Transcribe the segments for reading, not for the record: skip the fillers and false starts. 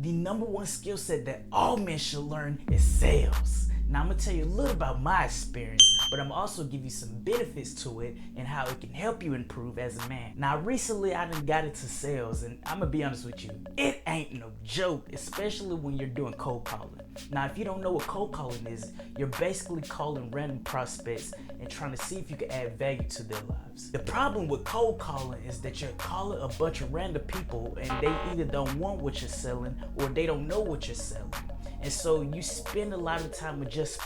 The number one skill set that all men should learn is sales. Now I'm gonna tell you a little about my experience, but I'm also give you some benefits to it and how it can help you improve as a man. Now recently I done got into sales, and I'm gonna be honest with you, it ain't no joke, especially when you're doing cold calling. Now if you don't know what cold calling is, you're basically calling random prospects and trying to see if you can add value to their lives. The problem with cold calling is that you're calling a bunch of random people and they either don't want what you're selling or they don't know what you're selling. And so you spend a lot of time with just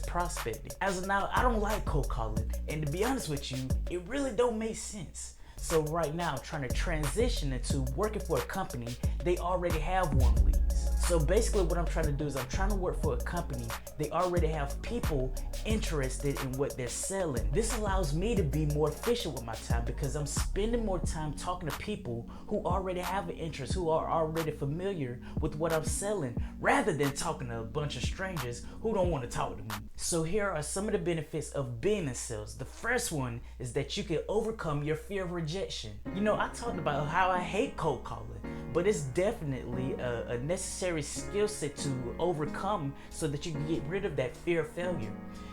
prospecting. As of now, I don't like cold calling, and to be honest with you, it really don't make sense. So right now, I'm trying to transition into working for a company. They already have warm leads. So basically what I'm trying to do is I'm trying to work for a company. They already have people interested in what they're selling. This allows me to be more efficient with my time because I'm spending more time talking to people who already have an interest, who are already familiar with what I'm selling, rather than talking to a bunch of strangers who don't want to talk to me. So here are some of the benefits of being in sales. The first one is that you can overcome your fear of rejection. You know, I talked about how I hate cold calling, but it's definitely a necessary skill set to overcome so that you can get rid of that fear of failure.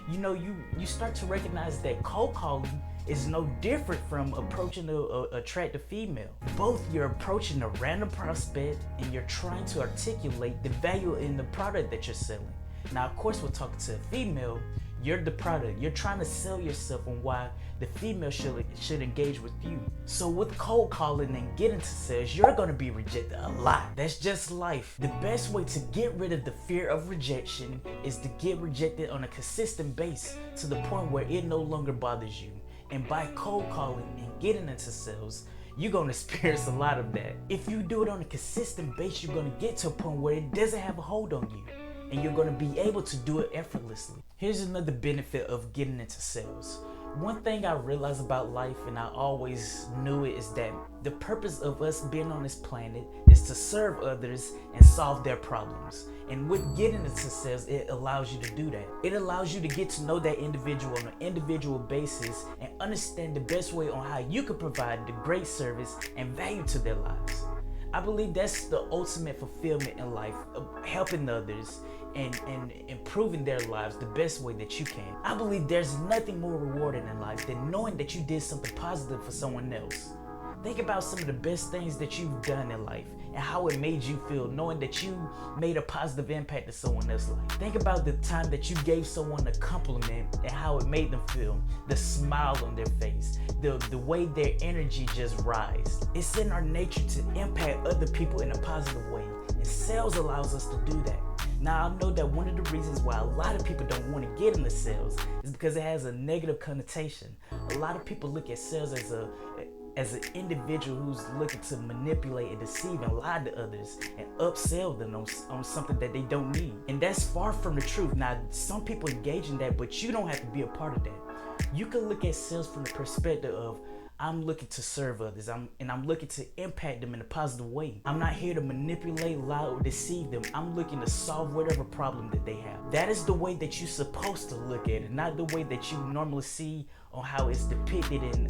You know, you start to recognize that cold calling is no different from approaching a attractive female. Both you're approaching a random prospect and you're trying to articulate the value in the product that you're selling. Now, of course, we're talking to a female. You're the product. You're trying to sell yourself on why the female should engage with you. So with cold calling and getting to sales, you're gonna be rejected a lot. That's just life. The best way to get rid of the fear of rejection is to get rejected on a consistent basis to the point where it no longer bothers you. And by cold calling and getting into sales, you're gonna experience a lot of that. If you do it on a consistent basis, you're gonna get to a point where it doesn't have a hold on you, and you're gonna be able to do it effortlessly. Here's another benefit of getting into sales. One thing I realized about life, and I always knew it, is that the purpose of us being on this planet is to serve others and solve their problems. And with getting into sales, it allows you to do that. It allows you to get to know that individual on an individual basis and understand the best way on how you can provide the great service and value to their lives. I believe that's the ultimate fulfillment in life, helping others and improving their lives the best way that you can. I believe there's nothing more rewarding in life than knowing that you did something positive for someone else. Think about some of the best things that you've done in life and how it made you feel knowing that you made a positive impact to someone else's life. Think about the time that you gave someone a compliment and how it made them feel, the smile on their face, the way their energy just rise. It's in our nature to impact other people in a positive way, and sales allows us to do that. Now, I know that one of the reasons why a lot of people don't want to get into sales is because it has a negative connotation. A lot of people look at sales as an individual who's looking to manipulate and deceive and lie to others and upsell them on something that they don't need. And that's far from the truth. Now, some people engage in that, but you don't have to be a part of that. You can look at sales from the perspective of, I'm looking to serve others, I'm looking to impact them in a positive way. I'm not here to manipulate, lie, or deceive them. I'm looking to solve whatever problem that they have. That is the way that you're supposed to look at it, not the way that you normally see on how it's depicted in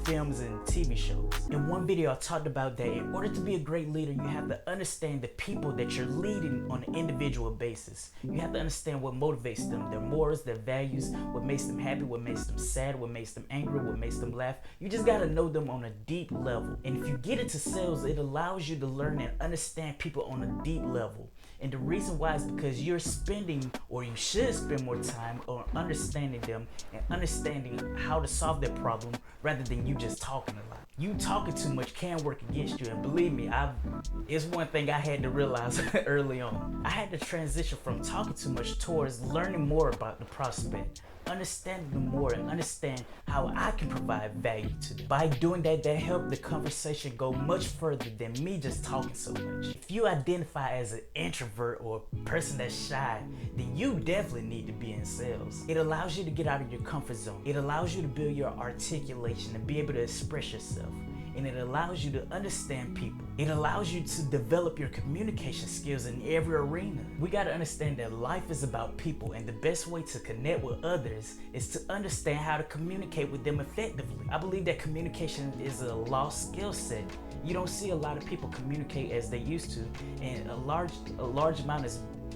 films and TV shows. In one video, I talked about that in order to be a great leader, you have to understand the people that you're leading on an individual basis. You have to understand what motivates them, their morals, their values, what makes them happy, what makes them sad, what makes them angry, what makes them laugh. You just gotta know them on a deep level. And if you get into sales, it allows you to learn and understand people on a deep level. And the reason why is because you're spending, or you should spend more time on understanding them and understanding how to solve their problem rather than you just talking a lot. You talking too much can work against you, and believe me, it's one thing I had to realize early on. I had to transition from talking too much towards learning more about the prospect, understanding them more, and understand how I can provide value to them. By doing that, that helped the conversation go much further than me just talking so much. If you identify as an introvert or a person that's shy, then you definitely need to be in sales. It allows you to get out of your comfort zone. It allows you to build your articulation and be able to express yourself. and it allows you to understand people. It allows you to develop your communication skills in every arena. We got to understand that life is about people, and the best way to connect with others is to understand how to communicate with them effectively. I believe that communication is a lost skill set. You don't see a lot of people communicate as they used to, and a large amount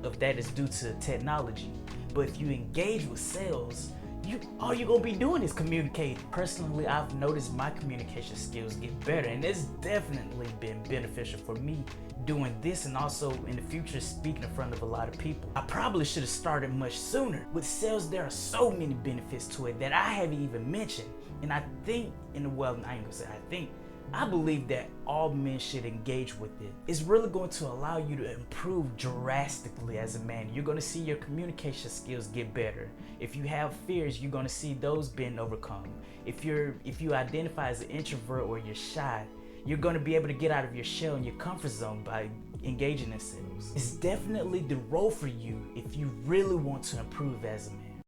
of that is due to technology. But if you engage with sales, all you're gonna be doing is communicate. Personally, I've noticed my communication skills get better, and it's definitely been beneficial for me doing this, and also in the future speaking in front of a lot of people. I probably should have started much sooner. With sales, there are so many benefits to it that I haven't even mentioned. And I think, I believe that all men should engage with it. It's really going to allow you to improve drastically as a man. You're going to see your communication skills get better. If you have fears, you're going to see those being overcome. If you identify as an introvert or you're shy, you're going to be able to get out of your shell and your comfort zone by engaging in sales. It's definitely the role for you if you really want to improve as a man.